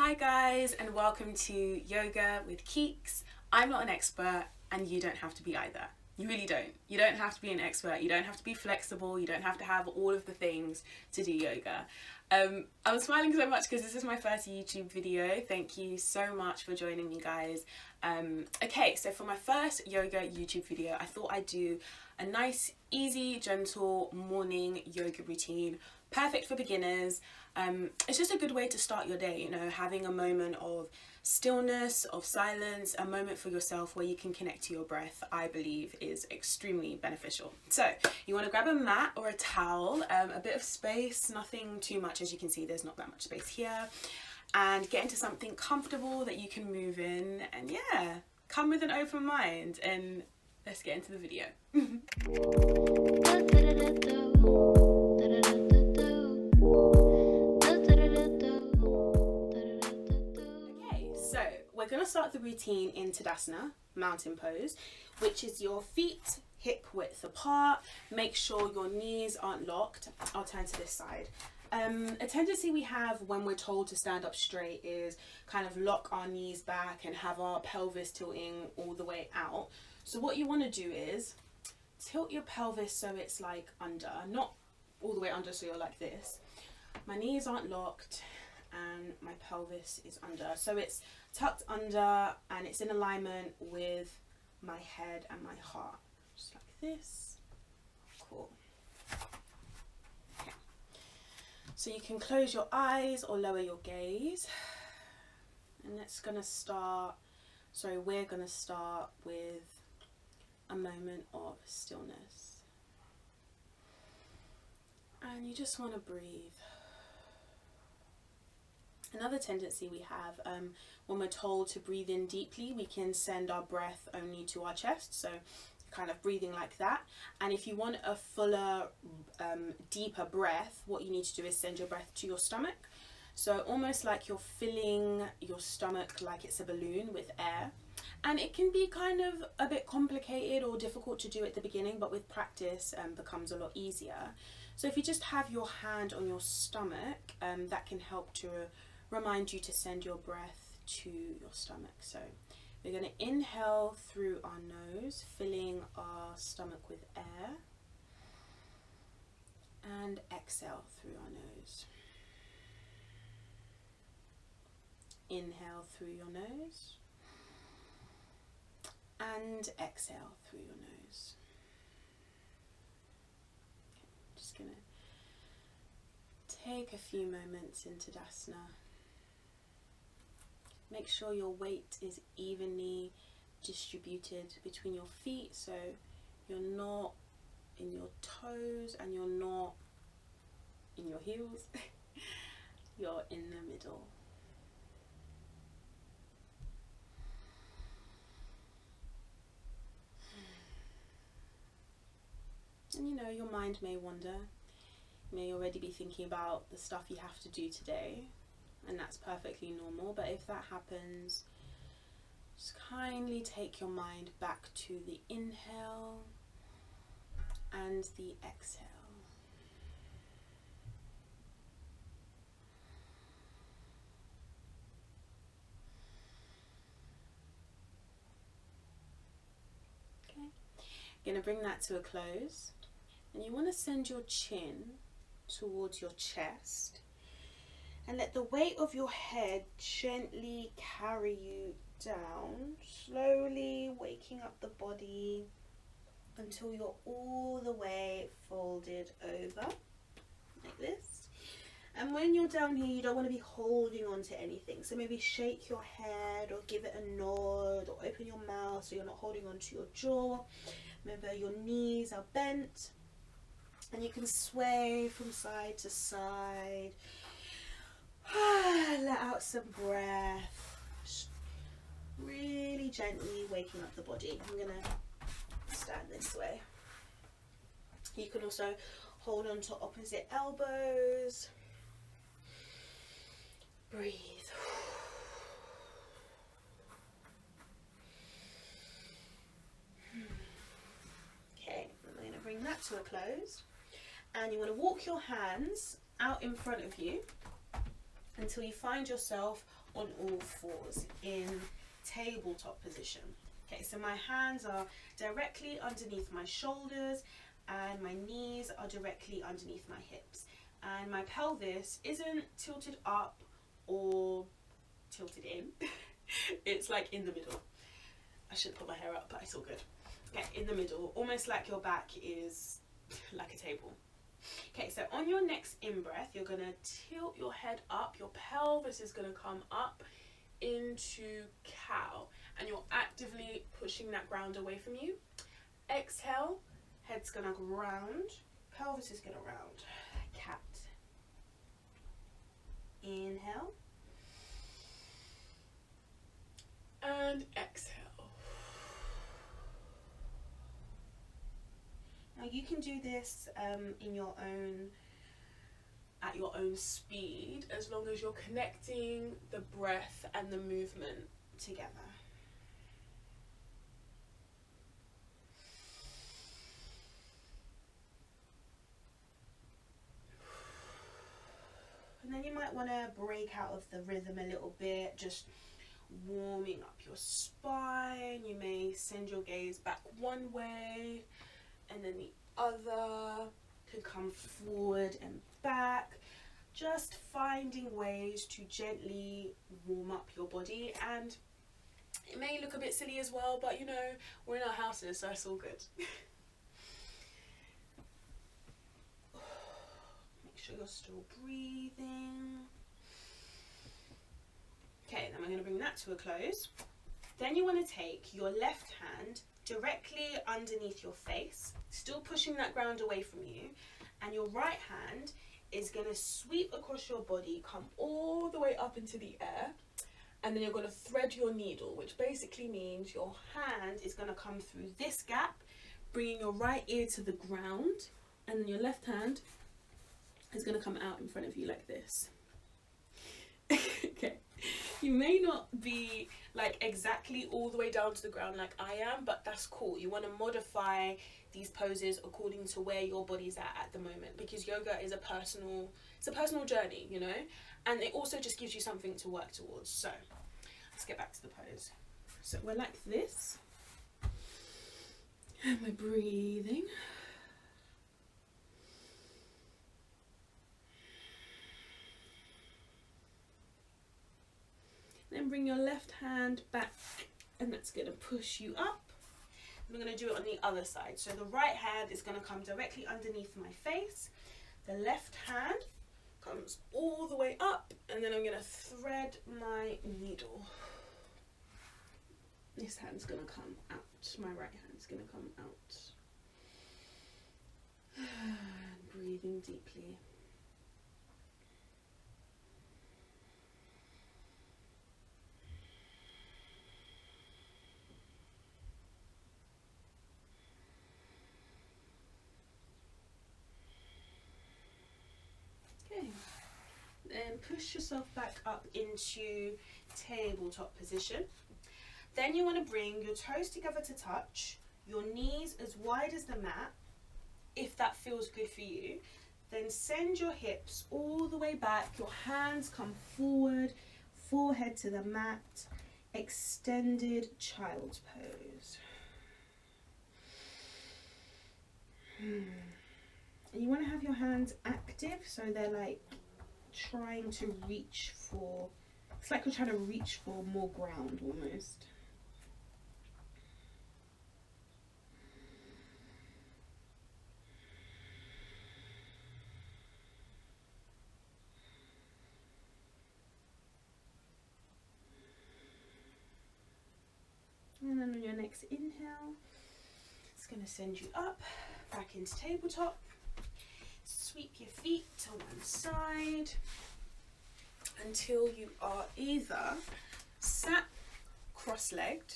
Hi guys, and welcome to Yoga with Keeks. I'm not an expert and you don't have to be either. You really don't. You don't have to be an expert, you don't have to be flexible, you don't have to have all of the things to do yoga. I'm smiling so much because this is my first YouTube video. Thank you so much for joining me, guys. Okay, so for my first yoga YouTube video, I thought I'd do a nice, easy, gentle morning yoga routine, perfect for beginners. It's just a good way to start your day, you know, having a moment of stillness, of silence, a moment for yourself where you can connect to your breath, I believe is extremely beneficial. So you want to grab a mat or a towel, a bit of space, nothing too much. As you can see, there's not that much space here, and get into something comfortable that you can move in, and yeah, come with an open mind and let's get into the video. So we're going to start the routine in Tadasana, mountain pose, which is your feet hip width apart. Make sure your knees aren't locked. I'll turn to this side. A tendency we have when we're told to stand up straight is kind of lock our knees back and have our pelvis tilting all the way out. So what you want to do is tilt your pelvis so it's like under, not all the way under so you're like this. My knees aren't locked and my pelvis is under, so it's tucked under and it's in alignment with my head and my heart, just like this. Cool. Okay, so you can close your eyes or lower your gaze, and we're gonna start with a moment of stillness, and you just want to breathe. Another tendency we have when we're told to breathe in deeply, we can send our breath only to our chest, so kind of breathing like that. And if you want a fuller, deeper breath, what you need to do is send your breath to your stomach. So almost like you're filling your stomach like it's a balloon with air. And it can be kind of a bit complicated or difficult to do at the beginning, but with practice becomes a lot easier. So if you just have your hand on your stomach, that can help to remind you to send your breath to your stomach. So we're going to inhale through our nose, filling our stomach with air, and exhale through our nose. Inhale through your nose and exhale through your nose. Okay, just going to take a few moments in Tadasana. Make sure your weight is evenly distributed between your feet, so you're not in your toes and you're not in your heels. You're in the middle. And you know, your mind may wander. You may already be thinking about the stuff you have to do today, and that's perfectly normal. But if that happens, just kindly take your mind back to the inhale and the exhale. Okay, you're going to bring that to a close, and you want to send your chin towards your chest and let the weight of your head gently carry you down, slowly waking up the body until you're all the way folded over, like this. And when you're down here, you don't want to be holding on to anything. So maybe shake your head or give it a nod or open your mouth so you're not holding on to your jaw. Remember, your knees are bent and you can sway from side to side. Let out some breath. Just really gently waking up the body. I'm going to stand this way. You can also hold on to opposite elbows. Breathe. Okay, I'm going to bring that to a close. And you want to walk your hands out in front of you until you find yourself on all fours in tabletop position. Okay, so my hands are directly underneath my shoulders and my knees are directly underneath my hips. And my pelvis isn't tilted up or tilted in. It's like in the middle. I should put my hair up, but it's all good. Okay, in the middle, almost like your back is like a table. Okay, so on your next in-breath, you're going to tilt your head up. Your pelvis is going to come up into cow. And you're actively pushing that ground away from you. Exhale, head's going to round. Pelvis is going to round. Cat. Inhale. And exhale. Now you can do this in your own, at your own speed, as long as you're connecting the breath and the movement together. And then you might want to break out of the rhythm a little bit, just warming up your spine. You may send your gaze back one way and then the other. Can come forward and back. Just finding ways to gently warm up your body. And it may look a bit silly as well, but you know, we're in our houses, so it's all good. Make sure you're still breathing. Okay, then we're going to bring that to a close. Then you want to take your left hand directly underneath your face, still pushing that ground away from you, and your right hand is going to sweep across your body, come all the way up into the air, and then you're going to thread your needle, which basically means your hand is going to come through this gap, bringing your right ear to the ground, and then your left hand is going to come out in front of you like this. Okay. You may not be like exactly all the way down to the ground like I am, but that's cool. You want to modify these poses according to where your body's at the moment, because yoga is a personal journey, you know, and it also just gives you something to work towards. So let's get back to the pose. So we're like this, and we're breathing. Then bring your left hand back, and that's going to push you up. I'm going to do it on the other side. So the right hand is going to come directly underneath my face. The left hand comes all the way up, and then I'm going to thread my needle. This hand's going to come out. My right hand's going to come out. Breathing deeply. Then push yourself back up into tabletop position. Then you want to bring your toes together to touch, your knees as wide as the mat, if that feels good for you. Then send your hips all the way back, your hands come forward, forehead to the mat, extended child's pose. And you want to have your hands active, so they're like trying to reach for, it's like we're trying to reach for more ground almost. And then on your next inhale, it's going to send you up, back into tabletop. Sweep your feet to one side until you are either sat cross-legged,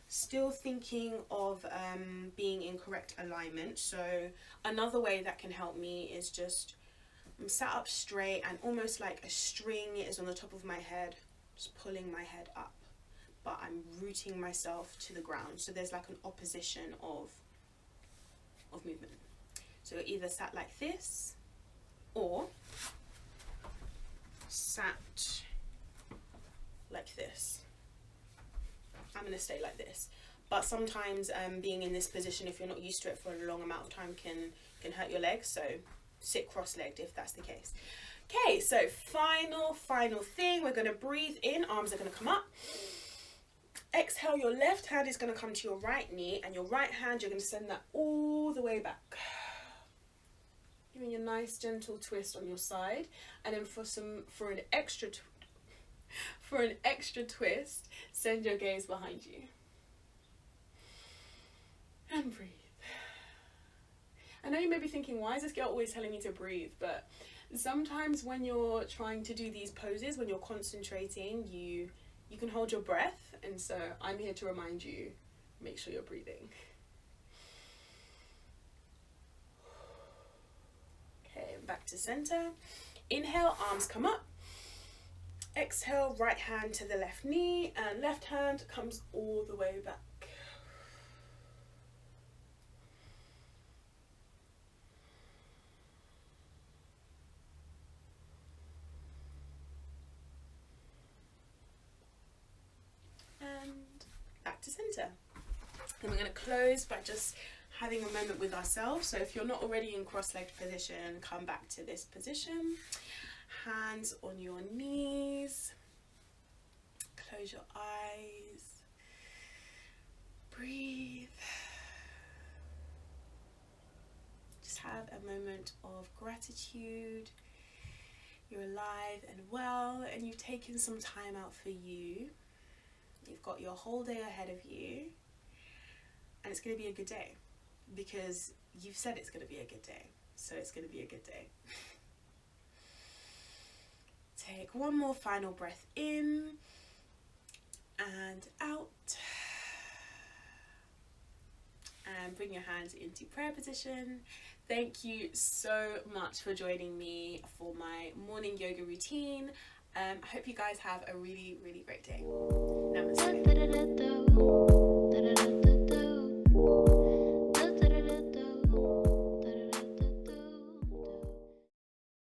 still thinking of being in correct alignment. So another way that can help me is just I'm sat up straight and almost like a string is on the top of my head, just pulling my head up, but I'm rooting myself to the ground. So there's like an opposition of movement. So you're either sat like this or sat like this. I'm going to stay like this. But sometimes being in this position, if you're not used to it for a long amount of time, can hurt your legs. So sit cross-legged if that's the case. Okay, so final thing. We're going to breathe in. Arms are going to come up. Exhale, your left hand is going to come to your right knee, and your right hand, you're going to send that all the way back. Giving you a nice gentle twist on your side. And then for an extra twist, send your gaze behind you. And breathe. I know you may be thinking, why is this girl always telling me to breathe? But sometimes when you're trying to do these poses, when you're concentrating, you can hold your breath. And so I'm here to remind you, make sure you're breathing. Okay, back to center. Inhale, arms come up. Exhale, right hand to the left knee, and left hand comes all the way back. And back to center. And we're going to close by just having a moment with ourselves. So if you're not already in cross-legged position, come back to this position. Hands on your knees. Close your eyes. Breathe. Just have a moment of gratitude. You're alive and well, and you've taken some time out for you. You've got your whole day ahead of you, and it's going to be a good day because you've said it's going to be a good day, so it's going to be a good day. Take one more final breath in and out, and bring your hands into prayer position. Thank you so much for joining me for my morning yoga routine. I hope you guys have a really, really great day. Namaste.